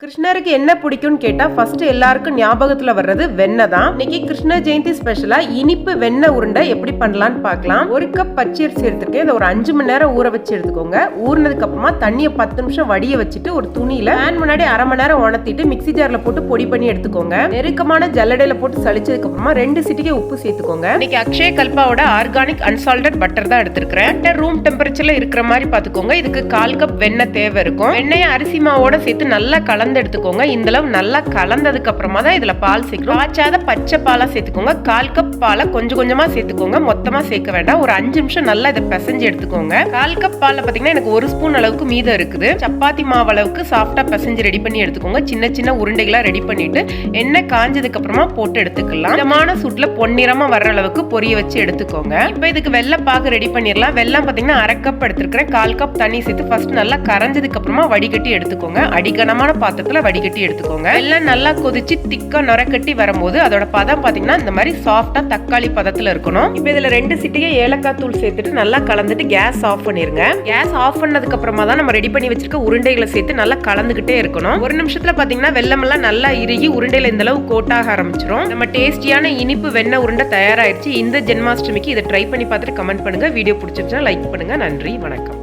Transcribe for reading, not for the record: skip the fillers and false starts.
கிருஷ்ணருக்கு என்ன பிடிக்கும்னு கேட்டா ஃபர்ஸ்ட் எல்லாருக்கும் ஞாபகத்துல வர்றது வெண்ணெய் தான். இன்னைக்கு கிருஷ்ண ஜெயந்தி ஸ்பெஷலா இனிப்பு வெண்ணெய் உருண்டை எப்படி பண்ணலாம்னு பார்க்கலாம். ஒரு கப் பச்சரிசி எடுத்துருக்கேன். இதை ஒரு 5 மணி நேரம் ஊற வச்சு எடுத்துக்கோங்க. ஊறினதுக்கு அப்புறமா தண்ணியை 10 நிமிஷம் வடிய வச்சுட்டு ஒரு துணியில ஃபேன் முன்னாடி அரை மணி நேரம் உணர்த்திட்டு மிக்ஸி ஜார்ல போட்டு பொடி பண்ணி எடுத்துக்கோங்க. நெருக்கமான ஜல்லடையில போட்டு சளிச்சதுக்கு அப்புறமா 2 சிட்டிகை உப்பு சேர்த்துக்கோங்க. இன்னைக்கு அக்ஷய கல்பாவோட ஆர்கானிக் அன்சால்டட் பட்டர் தான் எடுத்துருக்கேன். பட்டர் ரூம் டெம்பரேச்சர்ல இருக்கிற மாதிரி பாத்துக்கோங்க. இதுக்கு 1/4 கப் வெண்ணெய் தேவை இருக்கும். வெண்ணெயை அரிசி மாவோட சேர்த்து நல்லா எடுத்துக்கோங்க. இந்த அளவு நல்லா கலந்ததுக்கு அப்புறமா தான் இதுல பால் சேர்க்கணும். காய்ச்சாத பச்சை பாலா சேர்த்துக்கோங்க. 1/4 கப் பாலை கொஞ்சம் கொஞ்சமா சேர்த்துக்கோங்க. மொத்தமா சேர்க்க வேண்டாம். ஒரு 5 நிமிஷம் நல்லா இதை பிசைஞ்சு எடுத்துக்கோங்க. 1/4 கப் பால்ல பாத்தீங்கன்னா எனக்கு 1 ஸ்பூன் அளவுக்கு மீதம் இருக்குது. சப்பாத்தி மாவு அளவுக்கு சாஃப்டா பிசைஞ்சு ரெடி பண்ணி எடுத்துக்கோங்க. சின்ன சின்ன உருண்டைகளா ரெடி பண்ணிட்டு எண்ணெய் காஞ்சதுக்கு அப்புறமா போட்டு எடுத்துக்கலாம். மிதமான சூட்ல பொன்னிறமா வர்ற அளவுக்கு பொரிய வச்சு எடுத்துக்கோங்க. இப்போ இதுக்கு வெள்ளை பாகு ரெடி பண்ணிடலாம். வெள்ளம் பாத்தீங்கன்னா 1/2 கப் எடுத்துருக்கேன். 1/4 கப் தண்ணி சேர்த்து ஃபர்ஸ்ட் நல்லா கரைஞ்சதுக்கு அப்புறமா வடிகட்டி எடுத்துக்கோங்க. அடிகனமான பாத்திரத்துல வடிகட்டி எடுத்துக்கோங்க. எல்லாம் நல்லா கொதிச்சு திக்கா நுரக்கட்டி வரும்போது அதோட பதம் பாத்தீங்கன்னா இந்த மாதிரி சாஃப்டா தக்காளி பதத்துல இருக்கணும். இப்போ இதுல 2 சிட்டிகை ஏலக்காய் தூள் சேர்த்துட்டு நல்லா கலந்துட்டு கேஸ் ஆஃப் பண்ணிருங்க. கேஸ் ஆஃப் பண்ணதுக்கு அப்புறமா தான் நம்ம ரெடி பண்ணி வச்சிருக்க உருண்டைகளை சேர்த்து நல்லா கலந்துகிட்டே இருக்கணும். ஒரு நிமிஷத்துல பாத்தீங்கன்னா வெல்லம் எல்லாம் நல்லா இறுகி உருண்டையில இந்த அளவு கோட்டாக ஆரம்பிச்சிடும். நம்ம டேஸ்டியான இனிப்பு வெண்ணெய் உருண்டை தயாராயிருச்சு. இந்த ஜென்மாஷ்டமிக்கு இதை ட்ரை பண்ணி பார்த்துட்டு கமெண்ட் பண்ணுங்க. வீடியோ பிடிச்சிருந்தா லைக் பண்ணுங்க. நன்றி, வணக்கம்.